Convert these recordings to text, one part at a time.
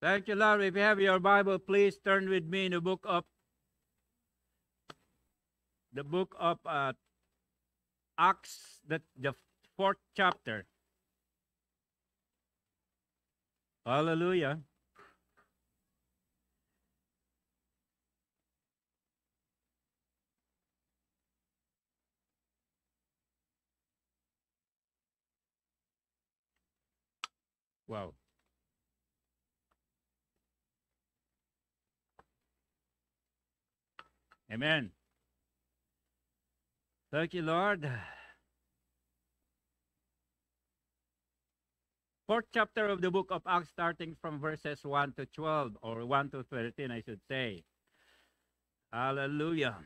Thank you, Lord. If you have your Bible, please turn with me in the book of Acts, the fourth chapter. Hallelujah. Wow. Amen. Thank you, Lord. Fourth chapter of the book of Acts, starting from verses 1 to 12, or 1 to 13, I should say. Hallelujah.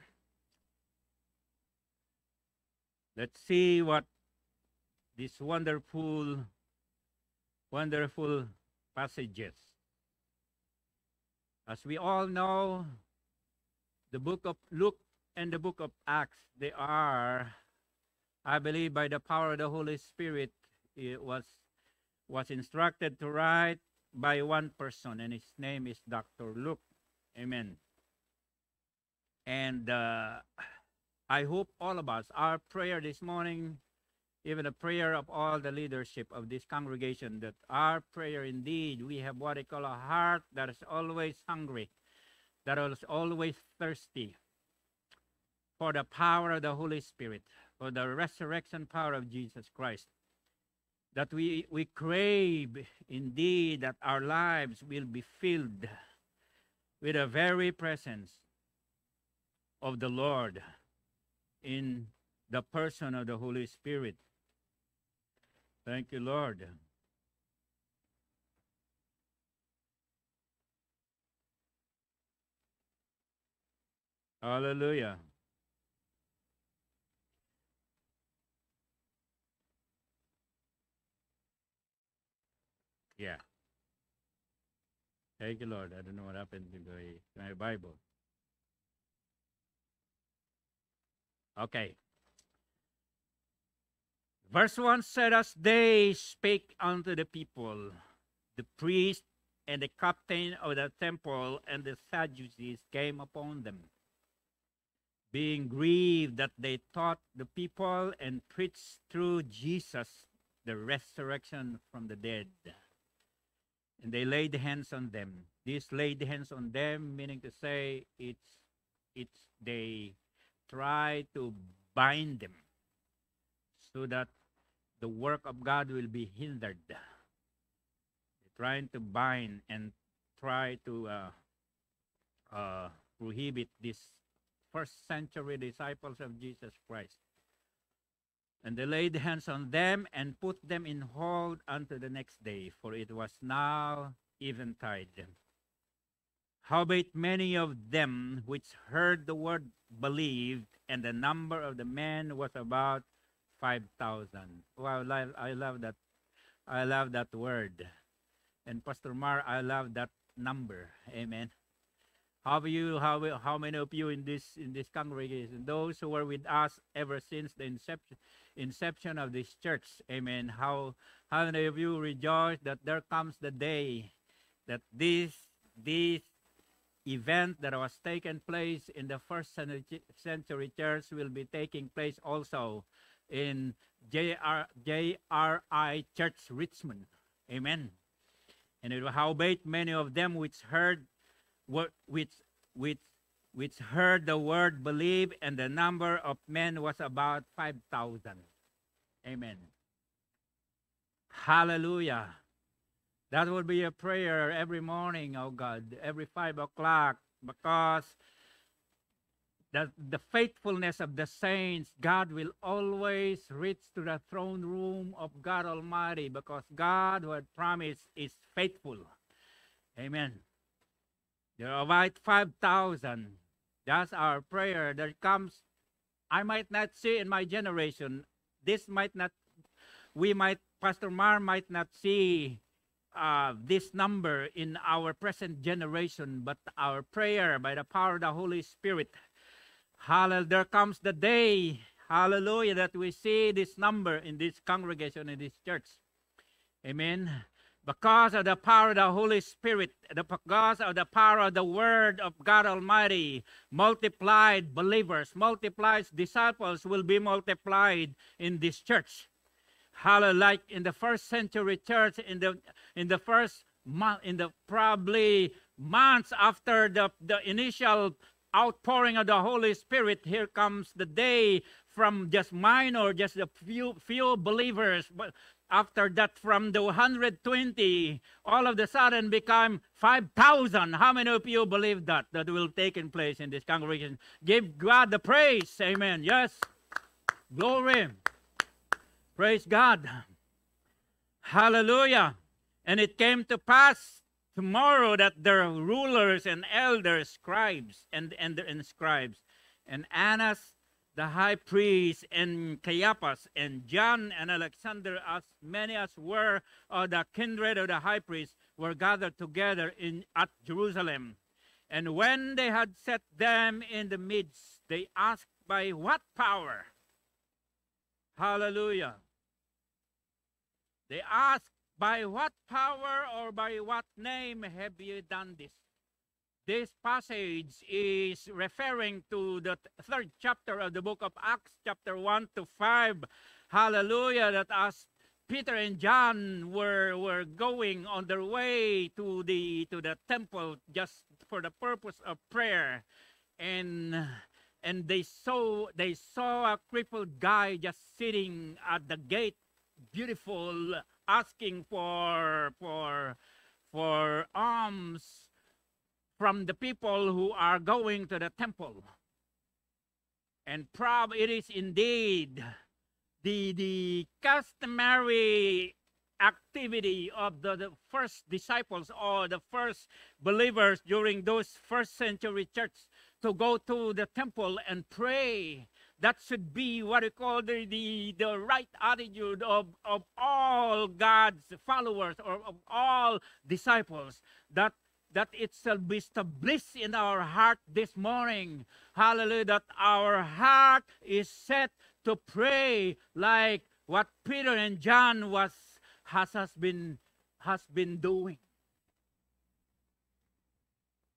Let's see what these wonderful passages. As we all know, the book of Luke and the book of Acts, they are, I believe, by the power of the Holy Spirit, it was instructed to write by one person, and his name is Dr. Luke. Amen. And I hope all of us, our prayer this morning, even a prayer of all the leadership of this congregation, that our prayer indeed, we have what I call a heart that is always hungry, that is always thirsty for the power of the Holy Spirit, for the resurrection power of Jesus Christ. That we crave indeed that our lives will be filled with the very presence of the Lord in the person of the Holy Spirit. Thank you, Lord. Hallelujah. Yeah. Thank you, Lord. I don't know what happened to my Bible. Okay. Verse 1 said, as they spake unto the people, the priest and the captain of the temple and the Sadducees came upon them, being grieved that they taught the people and preached through Jesus the resurrection from the dead. And they laid hands on them. This laid hands on them, meaning to say they try to bind them so that the work of God will be hindered. They're trying to bind and try to prohibit these first century disciples of Jesus Christ. And they laid hands on them and put them in hold unto the next day, for it was now eventide. Howbeit many of them which heard the word believed, and the number of the men was about 5,000. Wow, I love that. I love that word. And Pastor Mar, I love that number. Amen. How many of you in this congregation, those who were with us ever since the inception of this church, amen? How many of you rejoice that there comes the day that this event that was taken place in the first century church will be taking place also in JRI Church Richmond, amen? And it howbeit many of them which heard which heard the word believe, and the number of men was about 5,000. Amen. Hallelujah. That would be a prayer every morning, oh God, every 5 o'clock, because the faithfulness of the saints, God will always reach to the throne room of God Almighty, because God who had promised is faithful. Amen. There are about 5,000. That's our prayer. There comes, I might not see in my generation, Pastor Mar might not see this number in our present generation, but our prayer by the power of the Holy Spirit, hallelujah, there comes the day, hallelujah, that we see this number in this congregation, in this church. Amen. Because of the power of the Holy Spirit, because of the power of the Word of God Almighty, multiplied believers, multiplied disciples will be multiplied in this church. Hallelujah! Like in the first century church, in the first month, in the probably months after the initial outpouring of the Holy Spirit, here comes the day from just minor, just a few believers, but after that, from the 120, all of the sudden become 5,000. How many of you believe that will take in place in this congregation? Give God the praise. Amen. Yes. Glory. Praise God. Hallelujah. And it came to pass tomorrow that the rulers and elders, scribes and scribes, and Annas the high priest, and Caiaphas, and John, and Alexander, as many as were of the kindred of the high priest, were gathered together at Jerusalem. And when they had set them in the midst, they asked, by what power? Hallelujah. They asked, by what power or by what name have you done this? This passage is referring to the third chapter of the book of Acts, chapter 1 to 5. Hallelujah, that as Peter and John were going on their way to the temple just for the purpose of prayer, and they saw a crippled guy just sitting at the gate, beautiful, asking for alms from the people who are going to the temple. And it is indeed the customary activity of the first disciples or the first believers during those first century church to go to the temple and pray. That should be what we call the right attitude of all God's followers or of all disciples, that it shall be established in our heart this morning. Hallelujah, that our heart is set to pray like what Peter and John has been doing.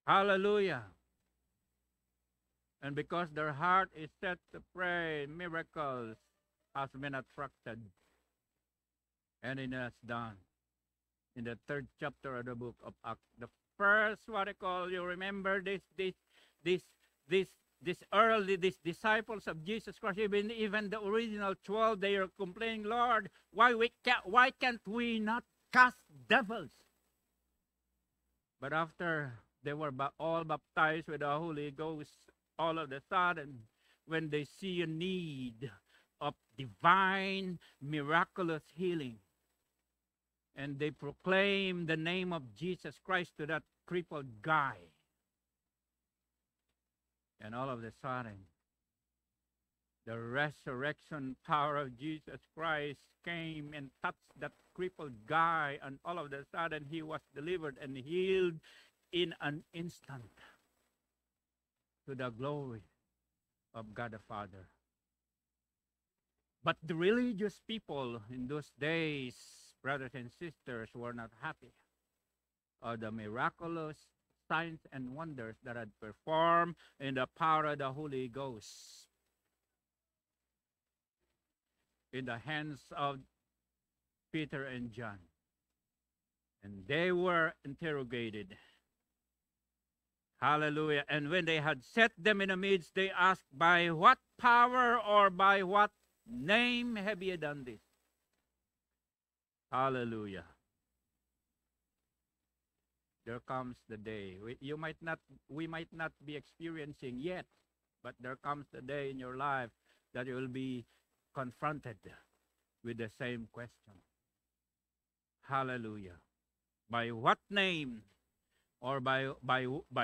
Hallelujah. And because their heart is set to pray, miracles has been attracted, and it has done. In the third chapter of the book of Acts, the first, what I call, you remember these disciples of Jesus Christ, even the original 12, they are complaining, Lord, why can't we not cast devils? But after they were all baptized with the Holy Ghost, all of a sudden, when they see a need of divine, miraculous healing, and they proclaim the name of Jesus Christ to that crippled guy, and all of a sudden, the resurrection power of Jesus Christ came and touched that crippled guy, and all of a sudden, he was delivered and healed in an instant, to the glory of God the Father. But the religious people in those days, brothers and sisters, were not happy of the miraculous signs and wonders that had performed in the power of the Holy Ghost in the hands of Peter and John. And they were interrogated. Hallelujah. And when they had set them in the midst, they asked, by what power or by what name have you done this? Hallelujah. There comes the day. We might not be experiencing yet, but there comes the day in your life that you will be confronted with the same question. Hallelujah. By what name or by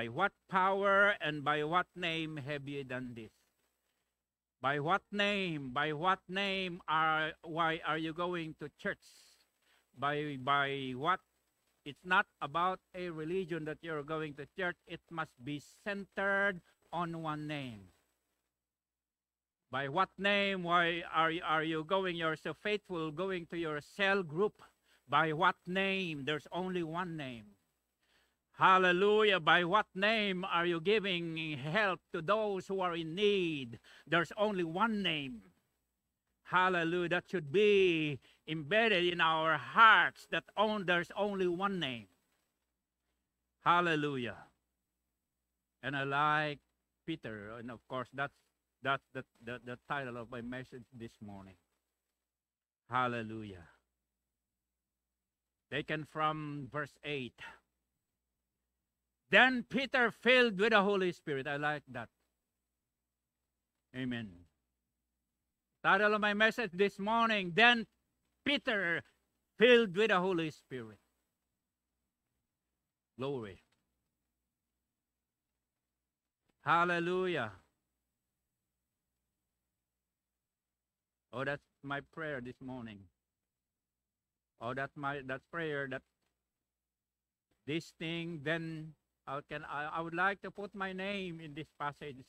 what power and by what name have you done this? By what name? By what name why are you going to church? By what? It's not about a religion that you're going to church. It must be centered on one name. By what name? Why are you going? You're so faithful going to your cell group. By what name? There's only one name. Hallelujah. By what name are you giving help to those who are in need? There's only one name. Hallelujah. That should be embedded in our hearts that there's only one name. Hallelujah. And I like Peter, and of course that's the title of my message this morning. Hallelujah. Taken from verse 8. Then Peter filled with the Holy Spirit. I like that. Amen. Title of my message this morning, then Peter filled with the Holy Spirit. Glory. Hallelujah. Oh, that's my prayer this morning. Oh, that's prayer that this thing, then I would like to put my name in this passage.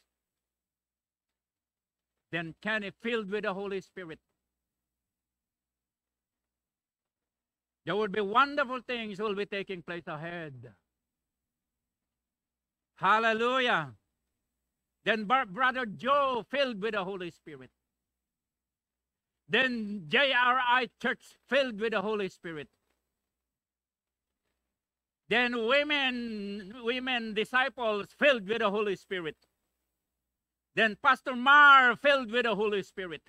Then Kenny filled with the Holy Spirit. There will be wonderful things will be taking place ahead. Hallelujah. Then Brother Joe filled with the Holy Spirit. Then JRI Church filled with the Holy Spirit. Then women disciples filled with the Holy Spirit. Then Pastor Mar filled with the Holy Spirit.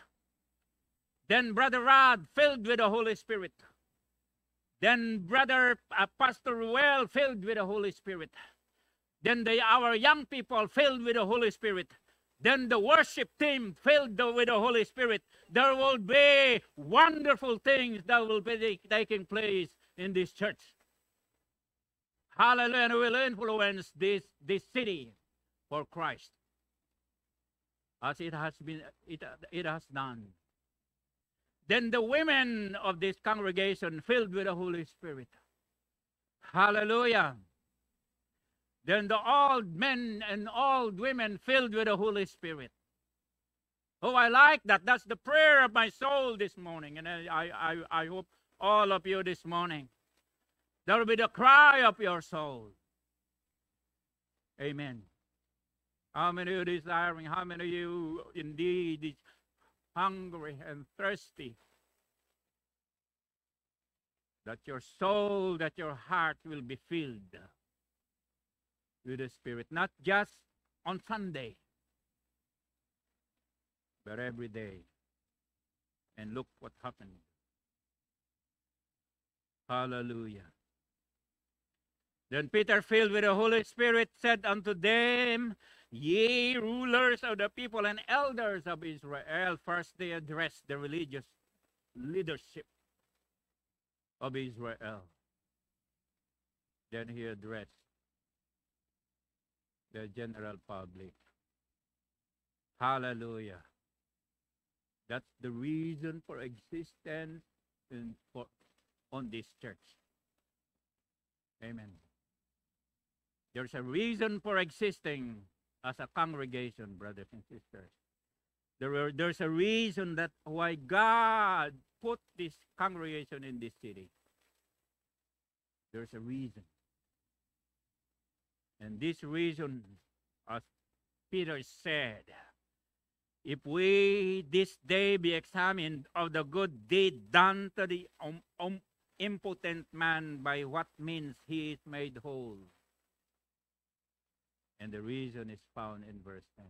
Then Brother Rod filled with the Holy Spirit. Then Brother Pastor Ruel filled with the Holy Spirit. Then our young people filled with the Holy Spirit. Then the worship team filled with the Holy Spirit. There will be wonderful things that will be taking place in this church. Hallelujah. And will influence this city for Christ, as it has been, it has done. Then the women of this congregation filled with the Holy Spirit. Hallelujah. Then the old men and old women filled with the Holy Spirit. Oh, I like that. That's the prayer of my soul this morning. And I hope all of you this morning, that will be the cry of your soul. Amen. How many of you desiring, how many of you indeed is hungry and thirsty? That your soul, that your heart will be filled with the Spirit. Not just on Sunday, but every day. And look what happened. Hallelujah. Then Peter, filled with the Holy Spirit, said unto them, Ye rulers of the people and elders of Israel. First they addressed the religious leadership of Israel. Then he addressed the general public. Hallelujah. That's the reason for existence on this church. Amen. There's a reason for existing as a congregation, brothers and sisters. There's a reason that why God put this congregation in this city. There's a reason. And this reason, as Peter said, if we this day be examined of the good deed done to the impotent man, by what means he is made whole. And the reason is found in verse 10.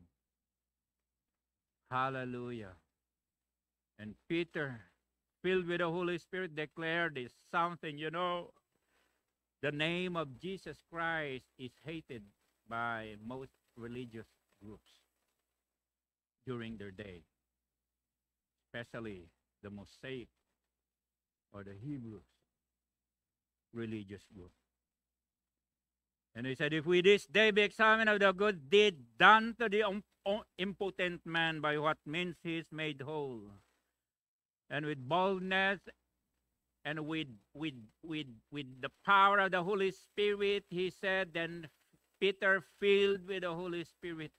Hallelujah. And Peter, filled with the Holy Spirit, declared this something, the name of Jesus Christ is hated by most religious groups during their day, especially the Mosaic or the Hebrews religious group. And he said, if we this day be examined of the good deed done to the impotent man, by what means he is made whole, and with boldness and with the power of the Holy Spirit, he said, then Peter, filled with the Holy Spirit,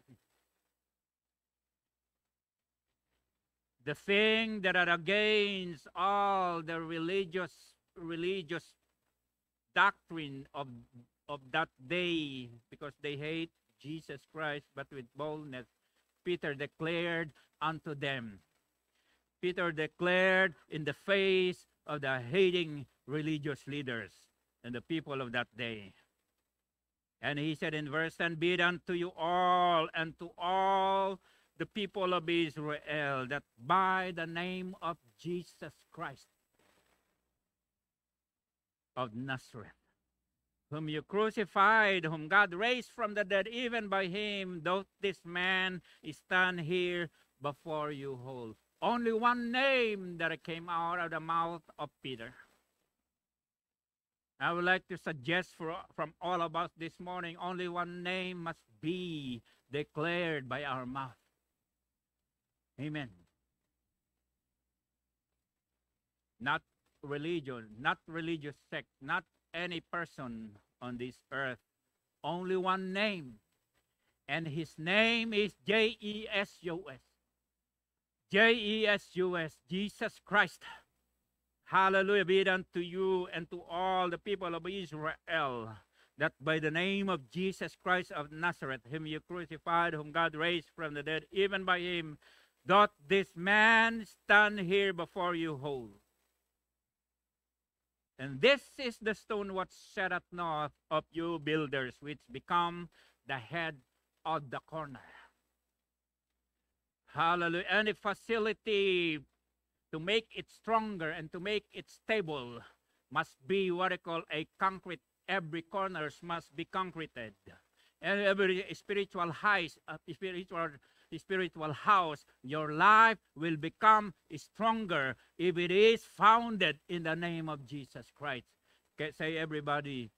the thing that are against all the religious religious doctrine of that day, because they hate Jesus Christ, but with boldness, Peter declared unto them. Peter declared in the face of the hating religious leaders and the people of that day. And he said in verse 10, be it unto you all and to all the people of Israel that by the name of Jesus Christ of Nazareth, whom you crucified, whom God raised from the dead, even by him, doth this man stand here before you whole. Only one name that came out of the mouth of Peter. I would like to suggest from all of us this morning, only one name must be declared by our mouth. Amen. Not religion, not religious sect, not any person on this earth. Only one name. And his name is J-E-S-U-S. J-E-S-U-S, Jesus Christ. Hallelujah be it unto you and to all the people of Israel, that by the name of Jesus Christ of Nazareth, whom you crucified, whom God raised from the dead, even by him, doth this man stand here before you whole. And this is the stone what set at north of you builders, which become the head of the corner. Hallelujah. Any facility to make it stronger and to make it stable must be what I call a concrete. Every corners must be concreted. And every spiritual house, your life will become stronger if it is founded in the name of Jesus Christ. Okay, say everybody,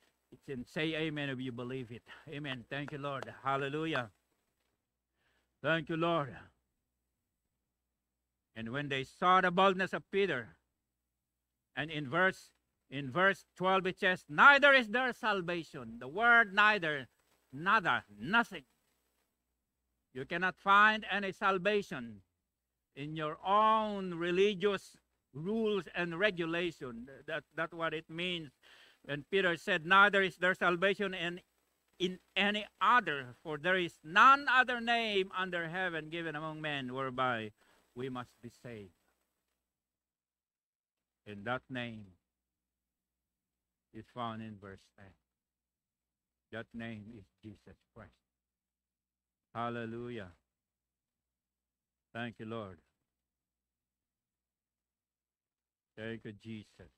say amen if you believe it. Amen. Thank you, Lord. Hallelujah. Thank you, Lord. And when they saw the boldness of Peter, and in verse 12 it says, neither is there salvation. The word neither, nada, nothing. You cannot find any salvation in your own religious rules and regulation. That's what it means. When Peter said, neither is there salvation in any other, for there is none other name under heaven given among men whereby we must be saved. And that name is found in verse 10. That name is Jesus Christ. Hallelujah. Thank you, Lord. Thank you, Jesus.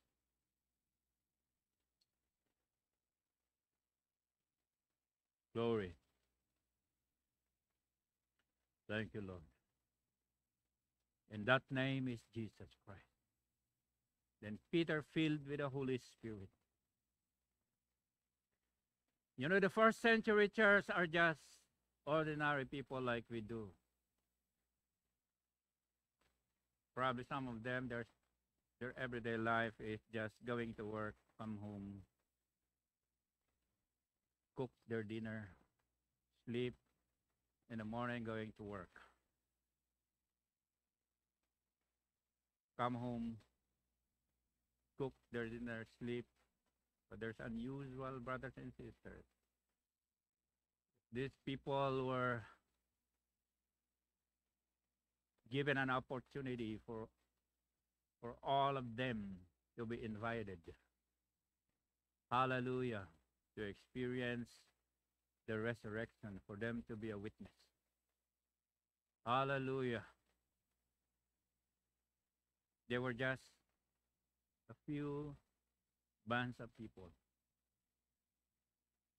Glory. Thank you, Lord. And that name is Jesus Christ. Then Peter, filled with the Holy Spirit. You know, the first century church are just ordinary people like we do. Probably some of them, their everyday life is just going to work, come home, cook their dinner, sleep, in the morning going to work. Come home, cook their dinner, sleep. But there's unusual brothers and sisters. These people were given an opportunity for all of them to be invited. Hallelujah. To experience the resurrection, for them to be a witness. Hallelujah. They were just a few bands of people.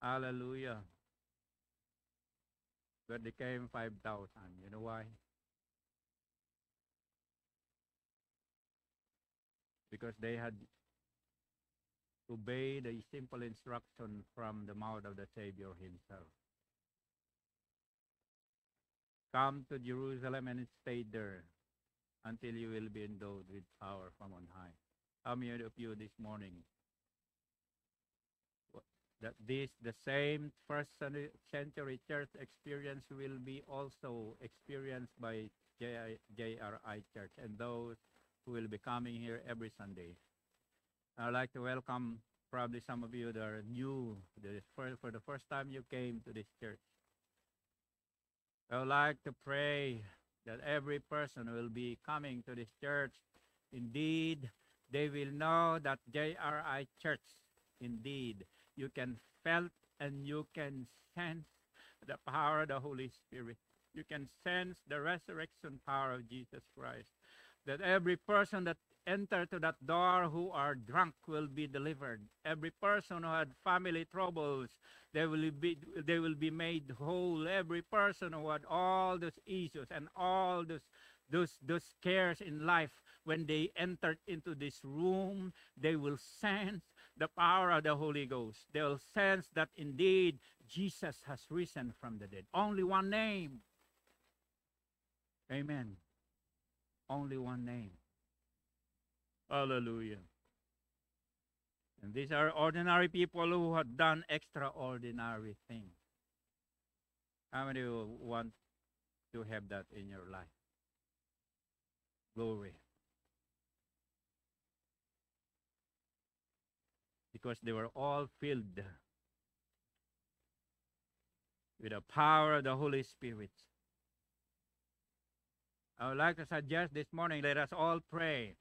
Hallelujah. But they came 5,000. You know why? Because they had obeyed a simple instruction from the mouth of the Savior himself. Come to Jerusalem and stay there until you will be endowed with power from on high. How many of you this morning that the same first century church experience will be also experienced by JRI Church and those who will be coming here every Sunday? I'd like to welcome probably some of you that are new, for the first time you came to this church. I would like to pray that every person will be coming to this church. Indeed, they will know that JRI Church, indeed, you can felt and you can sense the power of the Holy Spirit. You can sense the resurrection power of Jesus Christ. That every person that enter to that door who are drunk will be delivered. Every person who had family troubles, they will be made whole. Every person who had all those issues and all those cares in life, when they entered into this room, they will sense the power of the Holy Ghost. They will sense that indeed Jesus has risen from the dead. Only one name. Amen. Only one name. Hallelujah. And these are ordinary people who have done extraordinary things. How many of you want to have that in your life? Glory. Because they were all filled with the power of the Holy Spirit. I would like to suggest this morning, let us all pray.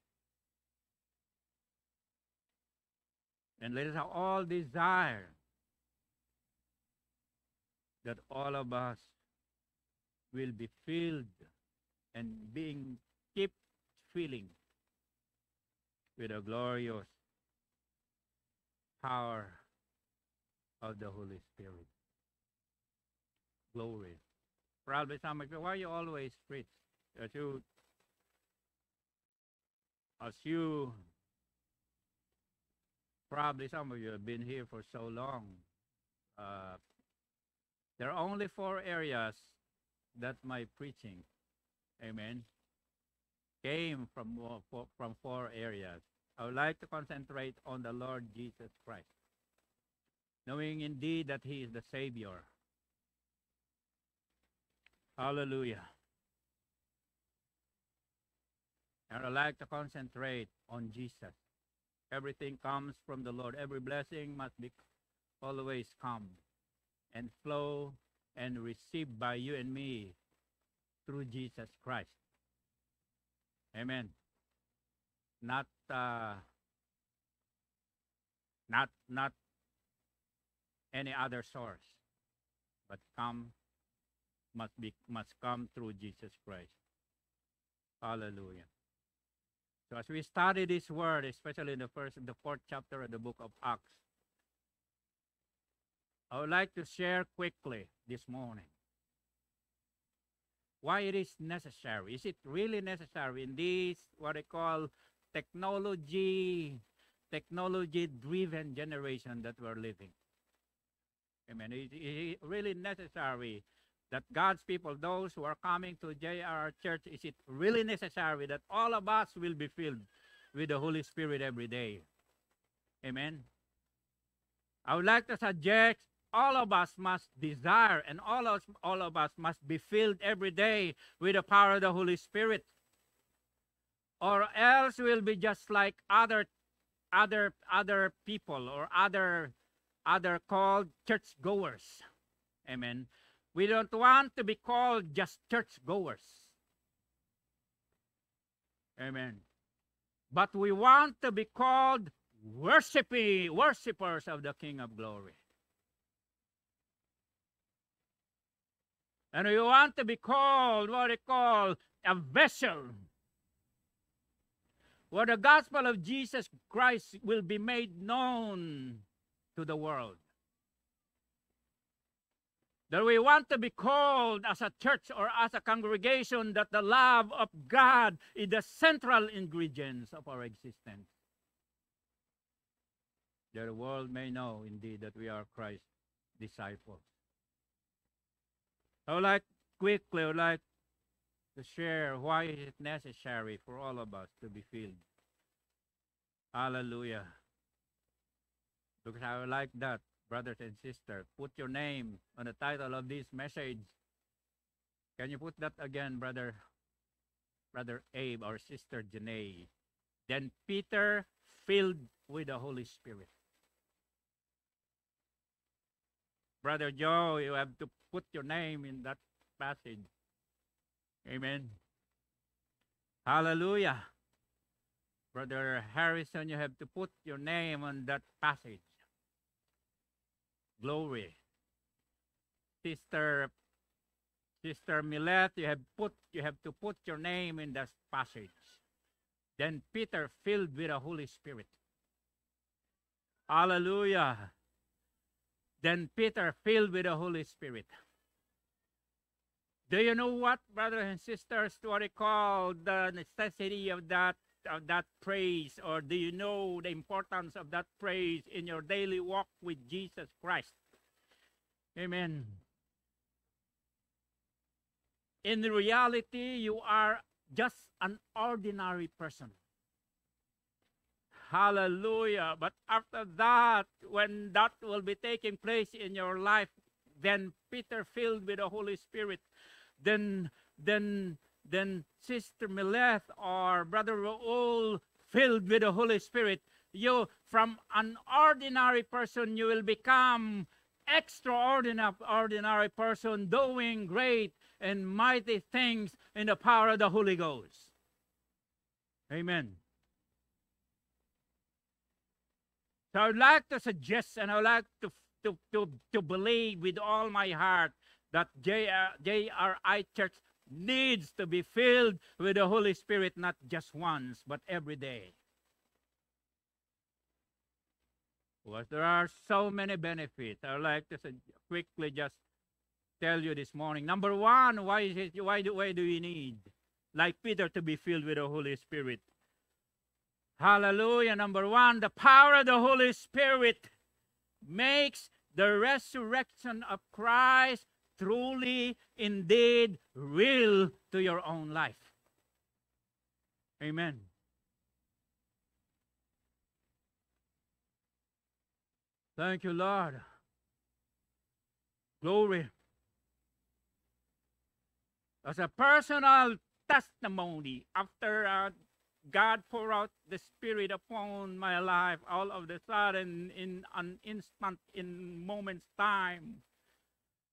And let us all desire that all of us will be filled and being keep filling with the glorious power of the Holy Spirit. Glory. Probably some of you, why you always preach? As you probably some of you have been here for so long. There are only 4 areas that my preaching, amen, came from 4 areas. I would like to concentrate on the Lord Jesus Christ, knowing indeed that He is the Savior. Hallelujah. And I'd like to concentrate on Jesus. Everything comes from the Lord. Every blessing must be always come and flow and received by you and me through Jesus Christ. Amen. Not any other source, but must come through Jesus Christ. Hallelujah. So as we study this word, especially in the 4th chapter of the book of Acts, I would like to share quickly this morning why it is necessary. Is it really necessary in this, what I call technology-driven generation that we're living? Amen. It is really necessary that God's people, those who are coming to JR Church, is it really necessary that all of us will be filled with the Holy Spirit every day? Amen. I would like to suggest all of us must desire and all of us must be filled every day with the power of the Holy Spirit. Or else we'll be just like other people or other called churchgoers. Amen. We don't want to be called just churchgoers. Amen. But we want to be called worshipers of the King of Glory. And we want to be called what they call a vessel, where the gospel of Jesus Christ will be made known to the world. That we want to be called as a church or as a congregation that the love of God is the central ingredients of our existence. That the world may know indeed that we are Christ's disciples. I would like to share why it is necessary for all of us to be filled. Hallelujah. Because I would like that, brothers and sisters, put your name on the title of this message. Can you put that again, Brother Abe or Sister Janae? Then Peter filled with the Holy Spirit. Brother Joe, you have to put your name in that passage. Amen. Hallelujah. Brother Harrison, you have to put your name on that passage. Glory. Sister Millet, you have to put your name in that passage. Then Peter filled with the Holy Spirit. Hallelujah. Then Peter filled with the Holy Spirit. Do you know what, brothers and sisters, what I call the necessity of that praise? Or do you know the importance of that praise in your daily walk with Jesus Christ? Amen. In reality, you are just an ordinary person. Hallelujah. But after that, when that will be taking place in your life, then Peter filled with the Holy Spirit, then Sister Mileth or Brother Raul filled with the Holy Spirit, you, from an ordinary person, you will become extraordinary person doing great and mighty things in the power of the Holy Ghost. Amen. So I would like to suggest, and I would like to believe with all my heart that JRI Church needs to be filled with the Holy Spirit, not just once, but every day. Well, there are so many benefits. I would like to quickly just tell you this morning. Number one, why do we need, like Peter, to be filled with the Holy Spirit? Hallelujah. Number one, the power of the Holy Spirit makes the resurrection of Christ truly, indeed, real to your own life. Amen. Thank you, Lord. Glory. As a personal testimony, after God poured out the Spirit upon my life, all of a sudden, in an instant, in moments time,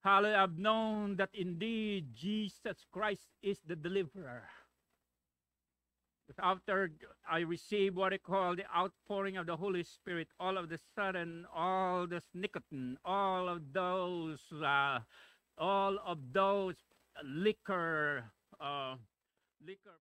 hallelujah, I've known that indeed Jesus Christ is the deliverer. But after I received what I call the outpouring of the Holy Spirit, all of a sudden, all this nicotine, all of those liquor